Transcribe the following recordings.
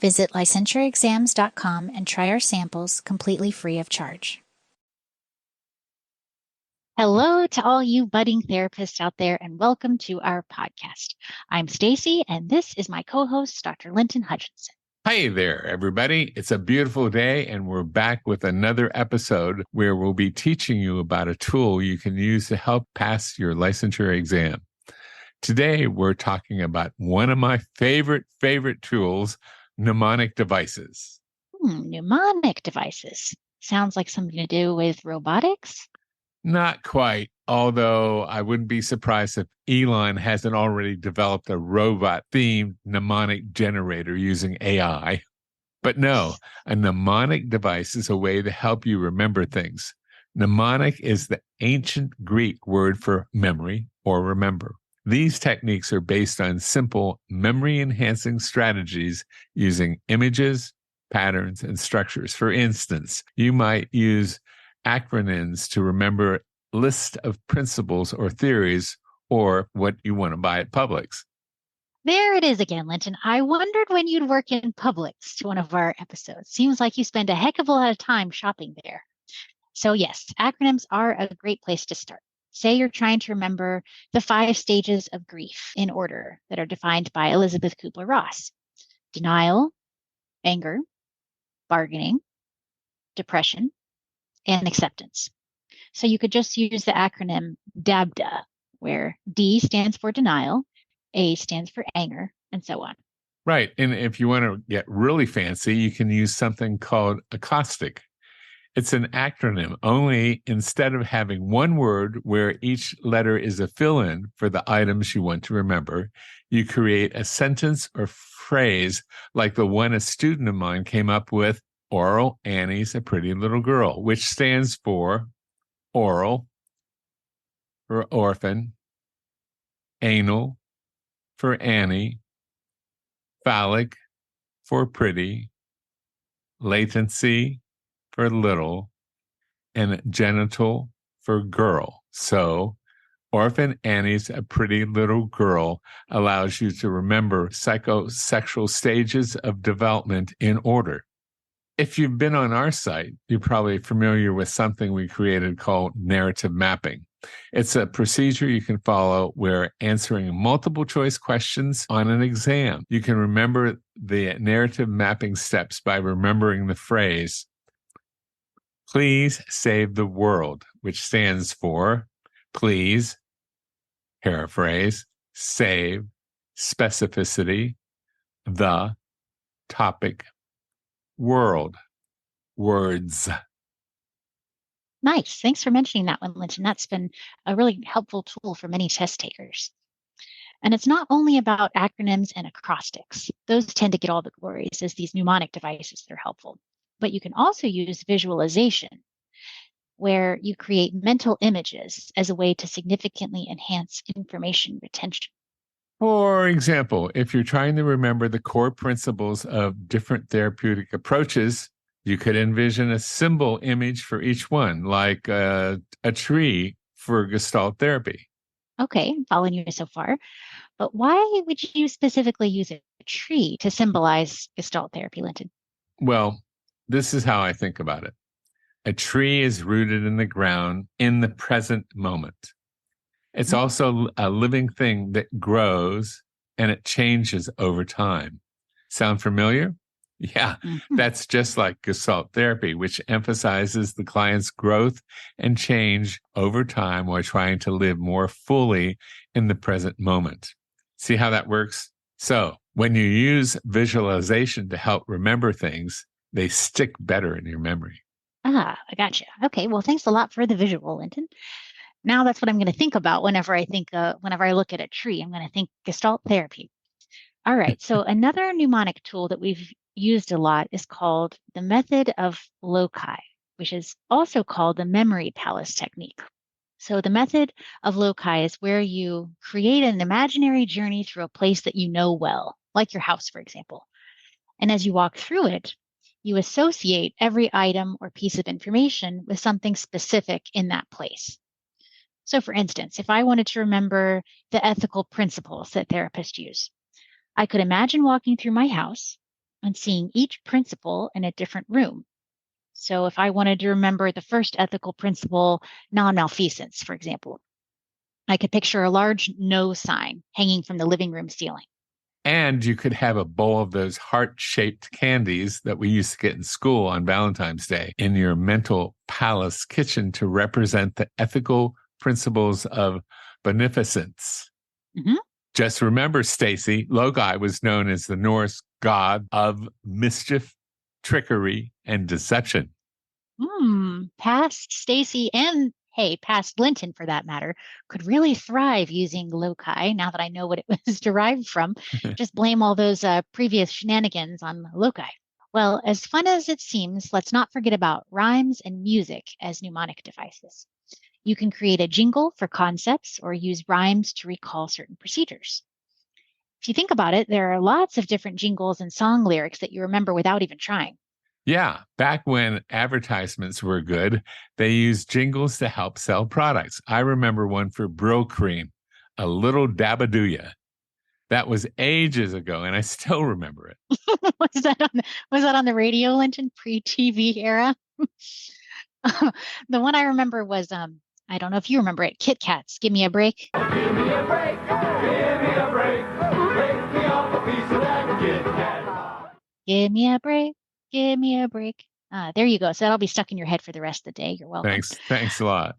Visit licensureexams.com and try our samples completely free of charge. Hello to all you budding therapists out there, and welcome to our podcast. I'm Stacy, and this is my co-host, Dr. Linton Hutchinson. Hi there, everybody. It's a beautiful day, and we're back with another episode where we'll be teaching you about a tool you can use to help pass your licensure exam. Today, we're talking about one of my favorite tools, mnemonic devices. Mnemonic devices. Sounds like something to do with robotics? Not quite, although I wouldn't be surprised if Elon hasn't already developed a robot-themed mnemonic generator using AI. But no, a mnemonic device is a way to help you remember things. Mnemonic is the ancient Greek word for memory or remember. These techniques are based on simple memory-enhancing strategies using images, patterns, and structures. For instance, you might use acronyms to remember a list of principles or theories, or what you want to buy at Publix. There it is again, Linton. I wondered when you'd work in Publix to one of our episodes. Seems like you spend a heck of a lot of time shopping there. So yes, acronyms are a great place to start. Say you're trying to remember the 5 stages of grief in order that are defined by Elizabeth Kubler-Ross: denial, anger, bargaining, depression, and acceptance. So you could just use the acronym DABDA, where D stands for denial, A stands for anger, and so on. Right. And if you want to get really fancy, you can use something called acrostic. It's an acronym, only instead of having one word where each letter is a fill-in for the items you want to remember, you create a sentence or phrase like the one a student of mine came up with: Oral Annie's a pretty little girl, which stands for oral for orphan, anal for Annie, phallic for pretty, latency for little, and genital for girl. So Orphan Annie's a pretty little girl allows you to remember psychosexual stages of development in order. If you've been on our site, you're probably familiar with something we created called narrative mapping. It's a procedure you can follow where answering multiple choice questions on an exam, you can remember the narrative mapping steps by remembering the phrase, "Please save the world," which stands for please, paraphrase, save, specificity, the, topic, world, words. Nice. Thanks for mentioning that one, Linton. That's been a really helpful tool for many test takers. And it's not only about acronyms and acrostics. Those tend to get all the glories as these mnemonic devices that are helpful. But you can also use visualization, where you create mental images as a way to significantly enhance information retention. For example, if you're trying to remember the core principles of different therapeutic approaches, you could envision a symbol image for each one, like a tree for Gestalt therapy. Okay, I'm following you so far. But why would you specifically use a tree to symbolize Gestalt therapy, Linton? Well, this is how I think about it. A tree is rooted in the ground in the present moment. It's also a living thing that grows and it changes over time. Sound familiar? Yeah, that's just like Gestalt therapy, which emphasizes the client's growth and change over time while trying to live more fully in the present moment. See how that works? So when you use visualization to help remember things, they stick better in your memory. I gotcha. Okay, well, thanks a lot for the visual, Linton. Now that's what I'm going to think about whenever I look at a tree. I'm going to think Gestalt therapy. All right, so another mnemonic tool that we've used a lot is called the method of loci, which is also called the memory palace technique. So the method of loci is where you create an imaginary journey through a place that you know well, like your house, for example. And as you walk through it, you associate every item or piece of information with something specific in that place. So for instance, if I wanted to remember the ethical principles that therapists use, I could imagine walking through my house on seeing each principle in a different room. So if I wanted to remember the first ethical principle, non-malfeasance, for example, I could picture a large no sign hanging from the living room ceiling. And you could have a bowl of those heart-shaped candies that we used to get in school on Valentine's Day in your mental palace kitchen to represent the ethical principles of beneficence. Mm-hmm. Just remember, Stacy, Loci was known as the Norse god of mischief, trickery, and deception. Past Stacy and, hey, past Linton for that matter, could really thrive using loci now that I know what it was derived from. Just blame all those previous shenanigans on loci. Well, as fun as it seems, let's not forget about rhymes and music as mnemonic devices. You can create a jingle for concepts or use rhymes to recall certain procedures. If you think about it, there are lots of different jingles and song lyrics that you remember without even trying. Yeah, back when advertisements were good, they used jingles to help sell products. I remember one for Brill Cream, a little dabadooya. That was ages ago, and I still remember it. Was that on the radio, Linton, pre-TV era? The one I remember was I don't know if you remember it, Kit Kats. Give me a break. Give me a break. Give me a break. Break me off a piece of that Kit Kat. Give me a break. Give me a break. There you go. So that'll be stuck in your head for the rest of the day. You're welcome. Thanks a lot.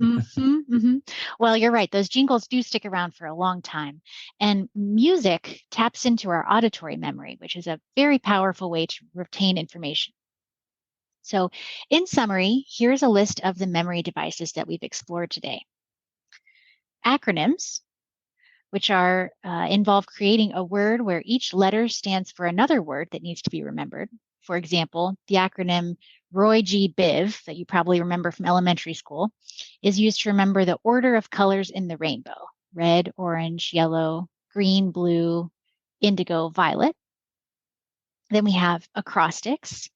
Well, you're right. Those jingles do stick around for a long time. And music taps into our auditory memory, which is a very powerful way to retain information. So in summary, here's a list of the memory devices that we've explored today. Acronyms, which are involve creating a word where each letter stands for another word that needs to be remembered. For example, the acronym Roy G. Biv, that you probably remember from elementary school, is used to remember the order of colors in the rainbow: red, orange, yellow, green, blue, indigo, violet. Then we have acrostics,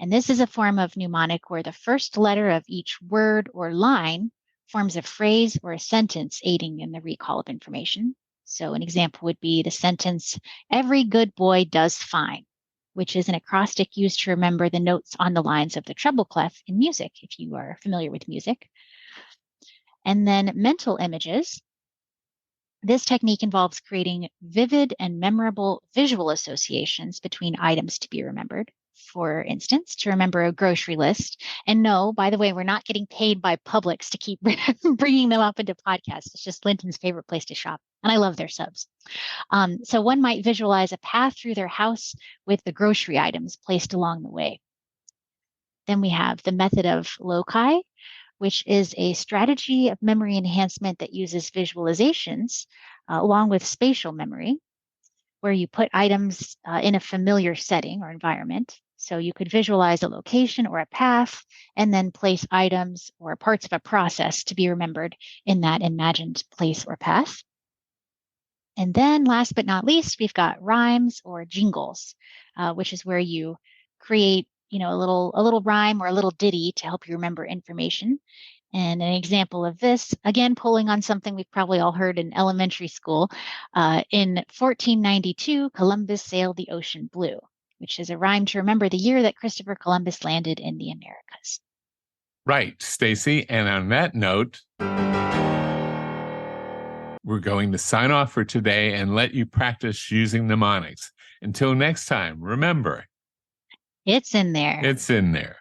and this is a form of mnemonic where the first letter of each word or line forms a phrase or a sentence aiding in the recall of information. So an example would be the sentence, "Every good boy does fine," which is an acrostic used to remember the notes on the lines of the treble clef in music, if you are familiar with music. And then mental images. This technique involves creating vivid and memorable visual associations between items to be remembered. For instance, to remember a grocery list. And no, by the way, we're not getting paid by Publix to keep bringing them up into podcasts. It's just Linton's favorite place to shop. And I love their subs. So one might visualize a path through their house with the grocery items placed along the way. Then we have the method of loci, which is a strategy of memory enhancement that uses visualizations along with spatial memory, where you put items in a familiar setting or environment. So you could visualize a location or a path and then place items or parts of a process to be remembered in that imagined place or path. And then last but not least, we've got rhymes or jingles, which is where you create, a little rhyme or a little ditty to help you remember information. And an example of this, again, pulling on something we've probably all heard in elementary school, in 1492, Columbus sailed the ocean blue, which is a rhyme to remember the year that Christopher Columbus landed in the Americas. Right, Stacy. And on that note, we're going to sign off for today and let you practice using mnemonics. Until next time, remember, it's in there. It's in there.